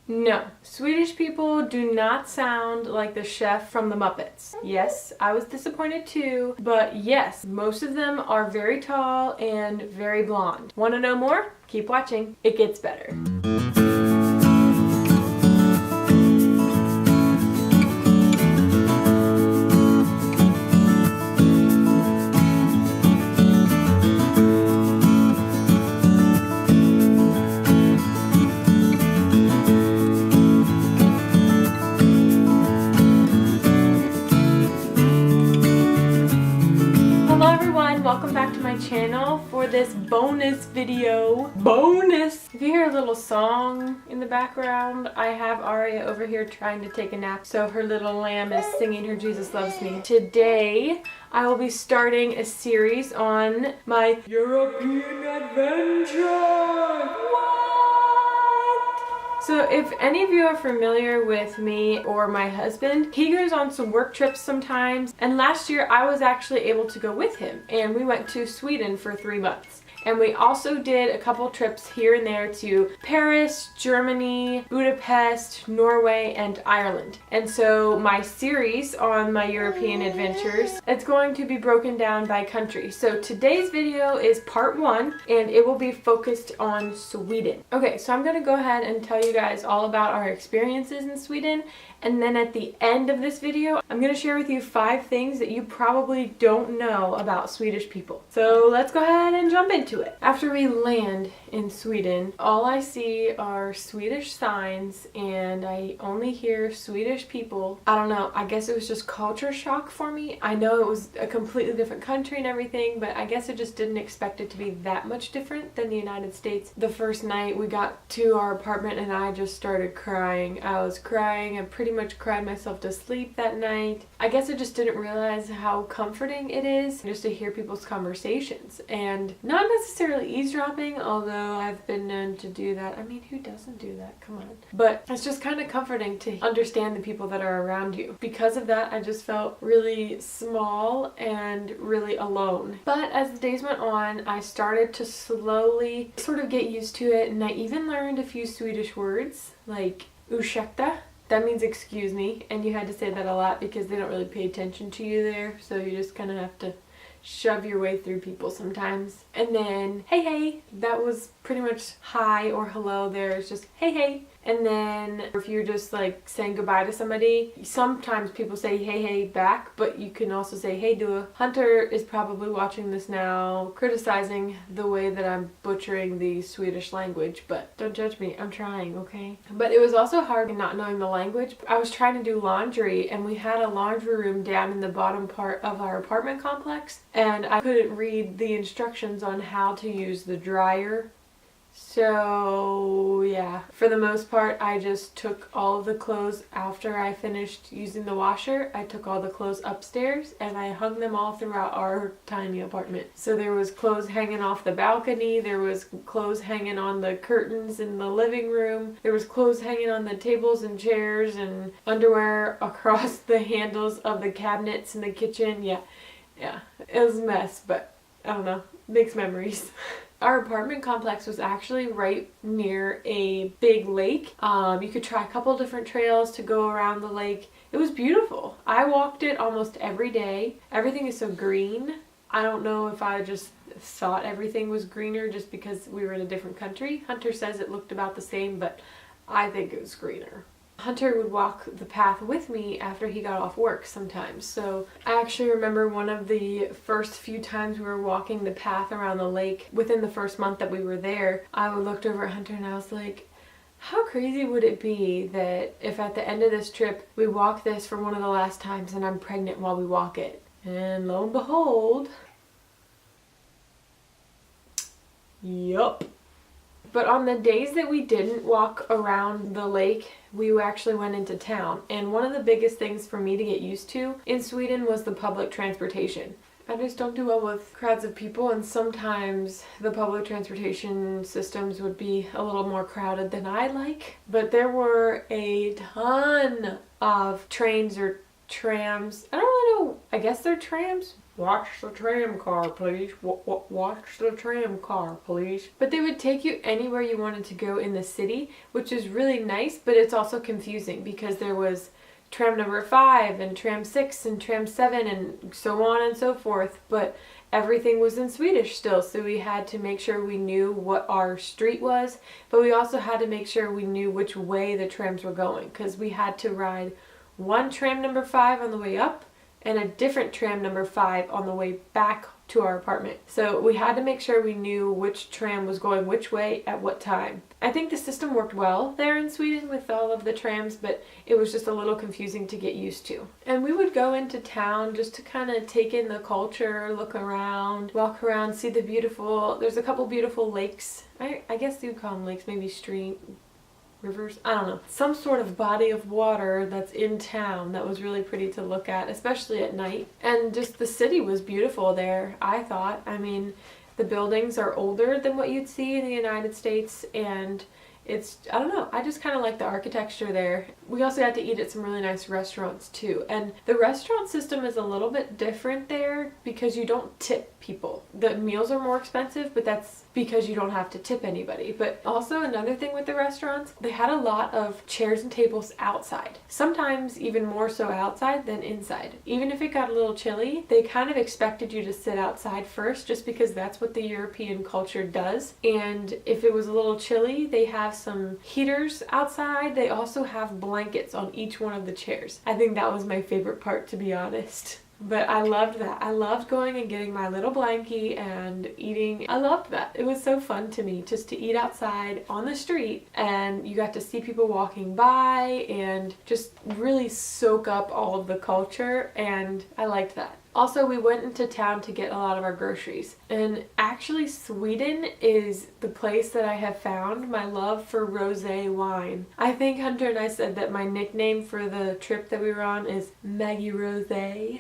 No, Swedish people do not sound like the chef from the Muppets. Yes, I was disappointed too, but yes, most of them are very tall and very blonde. Want to know more? Keep watching. It gets better. Welcome back to my channel for this bonus video. Bonus! If you hear a little song in the background, I have Aria over here trying to take a nap, so her little lamb is singing her Jesus Loves Me. Today, I will be starting a series on my European adventure. So if any of you are familiar with me or my husband, he goes on some work trips sometimes, and last year I was actually able to go with him, and we went to Sweden for 3 months. And we also did a couple trips here and there to Paris, Germany, Budapest, Norway, and Ireland. And so my series on my European adventures, it's going to be broken down by country. So today's video is part 1, and it will be focused on Sweden. Okay, so I'm going to go ahead and tell you guys all about our experiences in Sweden. And then at the end of this video, I'm going to share with you 5 things that you probably don't know about Swedish people. So let's go ahead and jump into it. After we land in Sweden, all I see are Swedish signs and I only hear Swedish people. I don't know, I guess it was just culture shock for me. I know it was a completely different country and everything, but I guess I just didn't expect it to be that much different than the United States. The first night we got to our apartment and I just started crying. I was crying. I pretty much cried myself to sleep that night. I guess I just didn't realize how comforting it is just to hear people's conversations, and not necessarily eavesdropping, although I've been known to do that. I mean, who doesn't do that? Come on. But it's just kind of comforting to understand the people that are around you. Because of that, I just felt really small and really alone. But as the days went on, I started to slowly sort of get used to it, and I even learned a few Swedish words like ursäkta. That means excuse me, and you had to say that a lot because they don't really pay attention to you there, so you just kind of have to shove your way through people sometimes. And then hey hey, that was pretty much hi or hello there. It's just hey hey. And then if you're just like saying goodbye to somebody, sometimes people say hey hey back, but you can also say hey do. Hunter is probably watching this now criticizing the way that I'm butchering the Swedish language, but don't judge me, I'm trying, okay? But it was also hard not knowing the language. I was trying to do laundry and we had a laundry room down in the bottom part of our apartment complex, and I couldn't read the instructions on how to use the dryer. So yeah, for the most part, I just took all of the clothes after I finished using the washer. I took all the clothes upstairs and I hung them all throughout our tiny apartment. So there was clothes hanging off the balcony, there was clothes hanging on the curtains in the living room, there was clothes hanging on the tables and chairs, and underwear across the handles of the cabinets in the kitchen. Yeah, it was a mess, but I don't know, makes memories. Our apartment complex was actually right near a big lake. You could try a couple different trails to go around the lake. It was beautiful. I walked it almost every day. Everything is so green. I don't know if I just thought everything was greener just because we were in a different country. Hunter says it looked about the same, but I think it was greener. Hunter would walk the path with me after he got off work sometimes. So I actually remember one of the first few times we were walking the path around the lake within the first month that we were there. I looked over at Hunter and I was like, how crazy would it be that if at the end of this trip we walk this for one of the last times and I'm pregnant while we walk it? And lo and behold, yup. But on the days that we didn't walk around the lake, we actually went into town. And one of the biggest things for me to get used to in Sweden was the public transportation. I just don't do well with crowds of people, and sometimes the public transportation systems would be a little more crowded than I like. But there were a ton of trains or trams. I don't really know, I guess they're trams. Watch the tram car, please. Watch the tram car, please. But they would take you anywhere you wanted to go in the city, which is really nice, but it's also confusing because there was tram number 5 and tram 6 and tram 7 and so on and so forth, but everything was in Swedish still, so we had to make sure we knew what our street was, but we also had to make sure we knew which way the trams were going, because we had to ride one tram number 5 on the way up and a different tram number 5 on the way back to our apartment. So we had to make sure we knew which tram was going which way at what time. I think the system worked well there in Sweden with all of the trams, but it was just a little confusing to get used to. And we would go into town just to kind of take in the culture, look around, walk around, see the beautiful, there's a couple beautiful lakes. I guess you call them lakes, maybe rivers, I don't know, some sort of body of water that's in town that was really pretty to look at, especially at night. And just the city was beautiful there, I thought. I mean, the buildings are older than what you'd see in the United States, and it's, I don't know, I just kind of like the architecture there. We also got to eat at some really nice restaurants too, and the restaurant system is a little bit different there because you don't tip people. The meals are more expensive, but that's because you don't have to tip anybody. But also another thing with the restaurants, they had a lot of chairs and tables outside. Sometimes even more so outside than inside. Even if it got a little chilly, they kind of expected you to sit outside first just because that's what the European culture does. And if it was a little chilly, they have some heaters outside. They also have blankets on each one of the chairs. I think that was my favorite part, to be honest. But I loved that. I loved going and getting my little blankie and eating. I loved that. It was so fun to me just to eat outside on the street, and you got to see people walking by and just really soak up all of the culture, and I liked that. Also, we went into town to get a lot of our groceries, and actually Sweden is the place that I have found my love for rosé wine. I think Hunter and I said that my nickname for the trip that we were on is Maggie Rosé.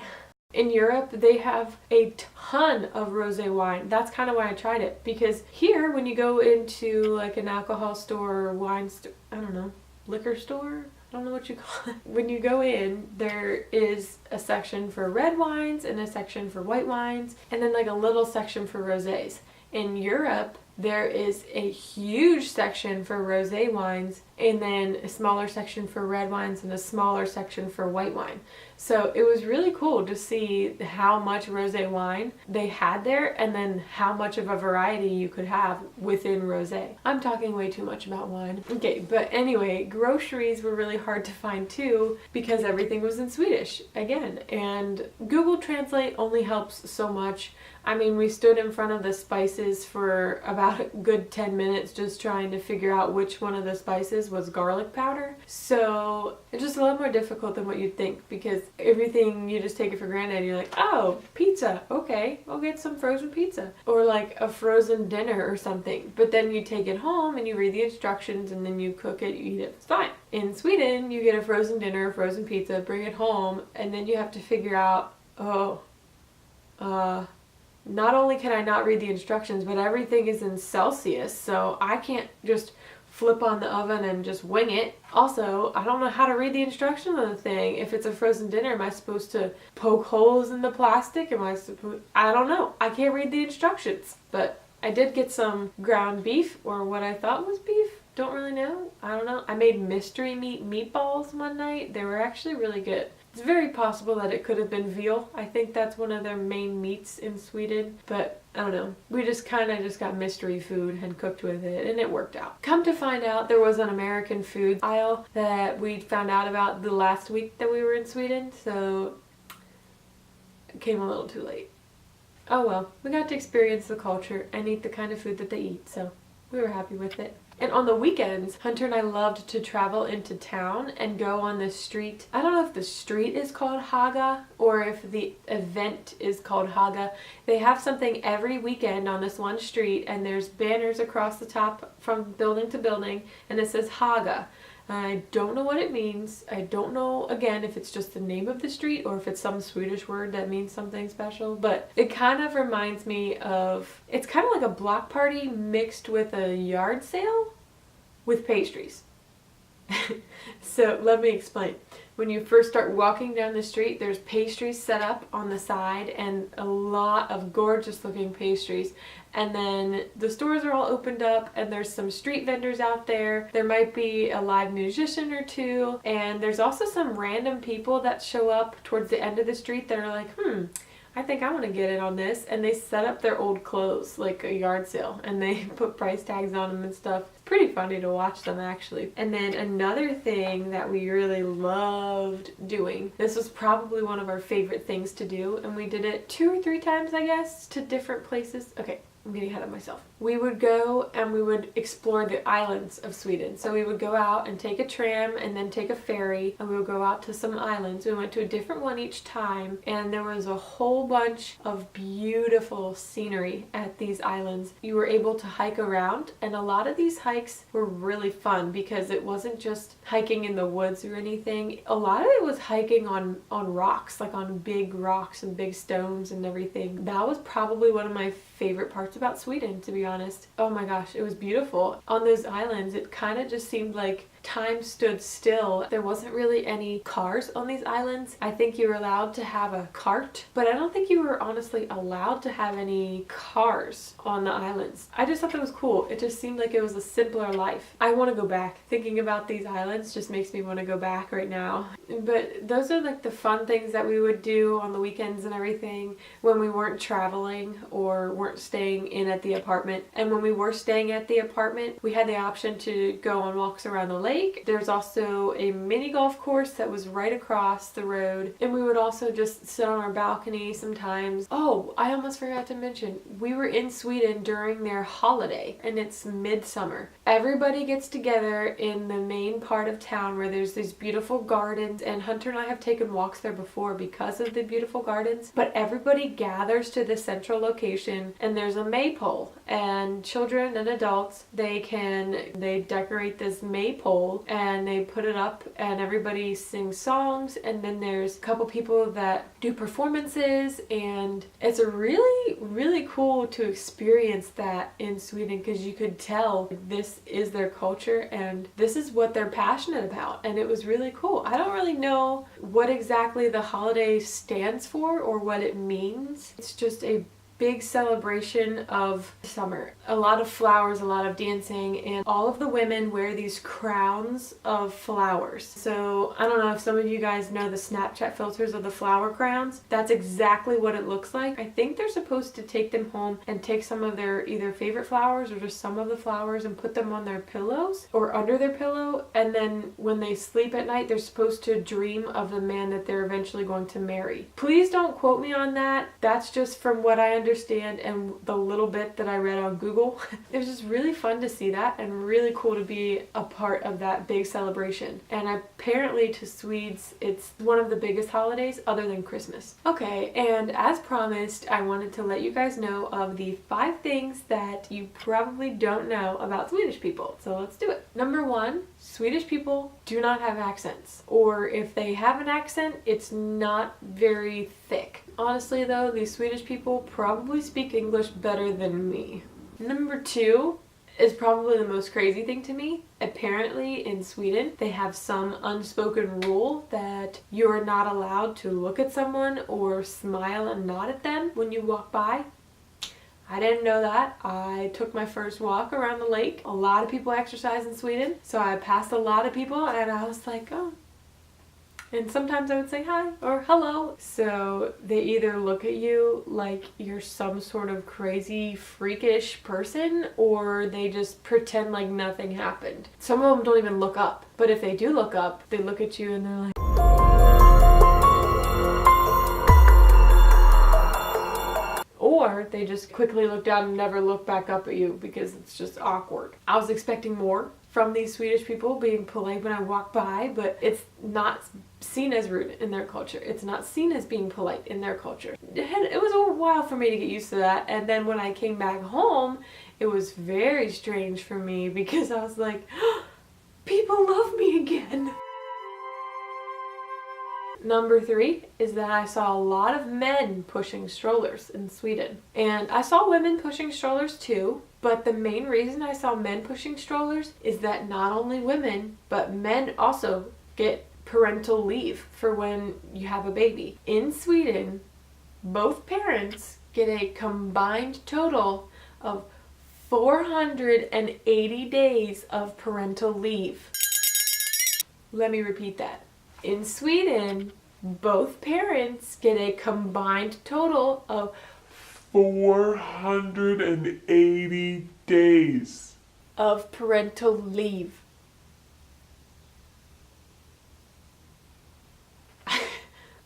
In Europe, they have a ton of rosé wine. That's kind of why I tried it, because here when you go into like an alcohol store or wine store, I don't know, liquor store? I don't know what you call it. When you go in, there is a section for red wines and a section for white wines, and then like a little section for rosés. In Europe, there is a huge section for rosé wines, and then a smaller section for red wines and a smaller section for white wine. So it was really cool to see how much rosé wine they had there, and then how much of a variety you could have within rosé. I'm talking way too much about wine. Okay, but anyway, groceries were really hard to find too because everything was in Swedish again, and Google Translate only helps so much. I mean, we stood in front of the spices for about a good 10 minutes just trying to figure out which one of the spices was garlic powder. So it's just a lot more difficult than what you'd think, because everything you just take it for granted. You're like, oh, pizza, okay, I'll get some frozen pizza. Or like a frozen dinner or something. But then you take it home and you read the instructions and then you cook it, you eat it, it's fine. In Sweden, you get a frozen dinner, frozen pizza, bring it home, and then you have to figure out, not only can I not read the instructions, but everything is in Celsius, so I can't just flip on the oven and just wing it. Also, I don't know how to read the instructions on the thing. If it's a frozen dinner, am I supposed to poke holes in the plastic? I don't know. I can't read the instructions. But I did get some ground beef, or what I thought was beef. Don't really know. I don't know. I made mystery meat meatballs one night. They were actually really good. It's very possible that it could have been veal. I think that's one of their main meats in Sweden, but I don't know. We just kind of got mystery food and cooked with it, and it worked out. Come to find out, there was an American food aisle that we found out about the last week that we were in Sweden, so it came a little too late. Oh well, we got to experience the culture and eat the kind of food that they eat, so we were happy with it. And on the weekends, Hunter and I loved to travel into town and go on the street. I don't know if the street is called Haga or if the event is called Haga. They have something every weekend on this one street, and there's banners across the top from building to building, and it says Haga. I don't know what it means. I don't know, again, if it's just the name of the street or if it's some Swedish word that means something special, but it kind of reminds me of, it's kind of like a block party mixed with a yard sale with pastries. So let me explain. When you first start walking down the street, there's pastries set up on the side and a lot of gorgeous looking pastries. And then the stores are all opened up and there's some street vendors out there. There might be a live musician or two. And there's also some random people that show up towards the end of the street that are like, I think I want to get in on this, and they set up their old clothes like a yard sale and they put price tags on them and stuff. It's pretty funny to watch them actually. And then another thing that we really loved doing, this was probably one of our favorite things to do, and we did it 2 or 3 times I guess to different places. Okay, I'm getting ahead of myself. We would go and we would explore the islands of Sweden. So we would go out and take a tram and then take a ferry and we would go out to some islands. We went to a different one each time and there was a whole bunch of beautiful scenery at these islands. You were able to hike around, and a lot of these hikes were really fun because it wasn't just hiking in the woods or anything. A lot of it was hiking on rocks, like on big rocks and big stones and everything. That was probably one of my favorite parts about Sweden, to be honest. Oh my gosh, it was beautiful. On those islands, it kind of just seemed like time stood still. There wasn't really any cars on these islands. I think you were allowed to have a cart, but I don't think you were honestly allowed to have any cars on the islands. I just thought that was cool. It just seemed like it was a simpler life. I want to go back. Thinking about these islands just makes me want to go back right now. But those are like the fun things that we would do on the weekends and everything when we weren't traveling or weren't staying in at the apartment. And when we were staying at the apartment, we had the option to go on walks around the lake. There's also a mini golf course that was right across the road, and we would also just sit on our balcony sometimes. Oh, I almost forgot to mention, we were in Sweden during their holiday, and it's midsummer. Everybody gets together in the main part of town where there's these beautiful gardens, and Hunter and I have taken walks there before because of the beautiful gardens, but everybody gathers to the central location and there's a maypole, and children and adults, they decorate this maypole and they put it up and everybody sings songs, and then there's a couple people that do performances, and it's a really cool to experience that in Sweden because you could tell this is their culture and this is what they're passionate about, and it was really cool. I don't really know what exactly the holiday stands for or what it means. It's just a big celebration of summer. A lot of flowers, a lot of dancing, and all of the women wear these crowns of flowers. So I don't know if some of you guys know the Snapchat filters of the flower crowns. That's exactly what it looks like. I think they're supposed to take them home and take some of their either favorite flowers or just some of the flowers and put them on their pillows or under their pillow, and then when they sleep at night they're supposed to dream of the man that they're eventually going to marry. Please don't quote me on that. That's just from what I understand and the little bit that I read on Google. It was just really fun to see that and really cool to be a part of that big celebration. And apparently to Swedes, it's one of the biggest holidays other than Christmas. Okay, and as promised, I wanted to let you guys know of the 5 things that you probably don't know about Swedish people. So let's do it. Number 1, Swedish people do not have accents. Or if they have an accent, it's not very thick. Honestly though, these Swedish people probably speak English better than me. Number 2 is probably the most crazy thing to me. Apparently in Sweden, they have some unspoken rule that you're not allowed to look at someone or smile and nod at them when you walk by. I didn't know that. I took my first walk around the lake. A lot of people exercise in Sweden, so I passed a lot of people and I was like, oh. And sometimes I would say hi or hello. So they either look at you like you're some sort of crazy freakish person, or they just pretend like nothing happened. Some of them don't even look up. But if they do look up, they look at you and they're like, or they just quickly look down and never look back up at you because it's just awkward. I was expecting more from these Swedish people being polite when I walk by, but it's not seen as rude in their culture. It's not seen as being polite in their culture. It was a while for me to get used to that, and then when I came back home, it was very strange for me because I was like, oh, people love me again. Number 3 is that I saw a lot of men pushing strollers in Sweden. And I saw women pushing strollers too, But the main reason I saw men pushing strollers is that not only women, but men also get parental leave for when you have a baby. In Sweden, both parents get a combined total of 480 days of parental leave. Let me repeat that. In Sweden, both parents get a combined total of 480 days of parental leave.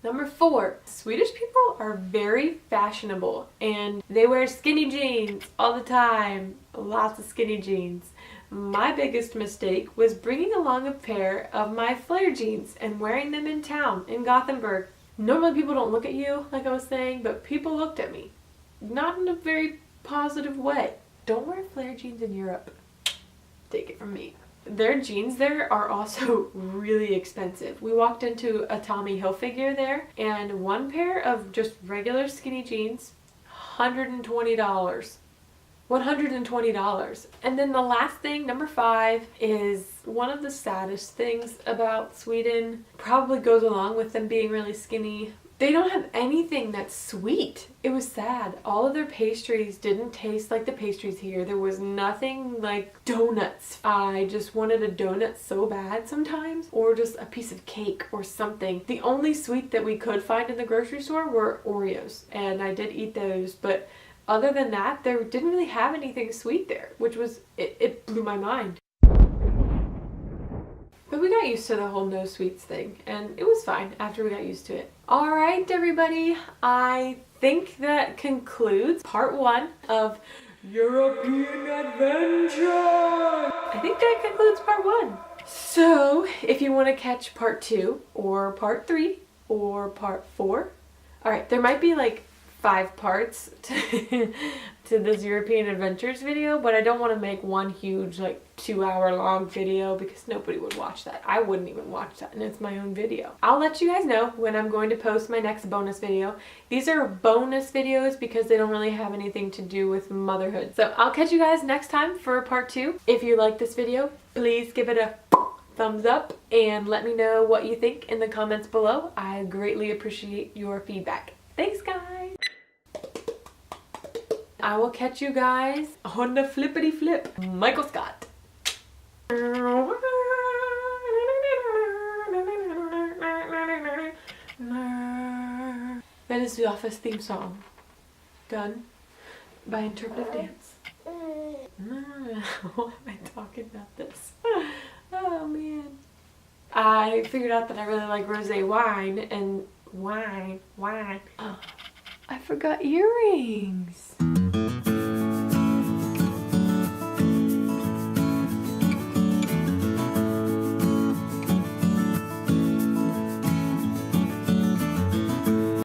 Number 4, Swedish people are very fashionable and they wear skinny jeans all the time. Lots of skinny jeans. My biggest mistake was bringing along a pair of my flare jeans and wearing them in town in Gothenburg. Normally people don't look at you, like I was saying, but people looked at me. Not in a very positive way. Don't wear flare jeans in Europe. Take it from me. Their jeans there are also really expensive. We walked into a Tommy Hilfiger there, and one pair of just regular skinny jeans, $120. $120. And then the last thing, number 5, is one of the saddest things about Sweden. Probably goes along with them being really skinny. They don't have anything that's sweet. It was sad. All of their pastries didn't taste like the pastries here. There was nothing like donuts. I just wanted a donut so bad sometimes, or just a piece of cake or something. The only sweet that we could find in the grocery store were Oreos, and I did eat those, but other than that, there didn't really have anything sweet there, which was, it blew my mind. But we got used to the whole no sweets thing, and it was fine after we got used to it. Alright everybody, I think that concludes part 1 of European Adventure! I think that concludes part 1. So, if you want to catch part 2, or part 3, or part 4, alright, there might be like 5 parts to this European Adventures video, but I don't want to make one huge like 2-hour long video because nobody would watch that. I wouldn't even watch that, and it's my own video. I'll let you guys know when I'm going to post my next bonus video. These are bonus videos because they don't really have anything to do with motherhood. So I'll catch you guys next time for part 2. If you like this video, please give it a thumbs up and let me know what you think in the comments below. I greatly appreciate your feedback. Thanks guys! I will catch you guys on the flippity flip. Michael Scott. That is the office theme song. Done by interpretive dance. Why am I talking about this? Oh man. I figured out that I really like rosé wine and wine. Oh, I forgot earrings.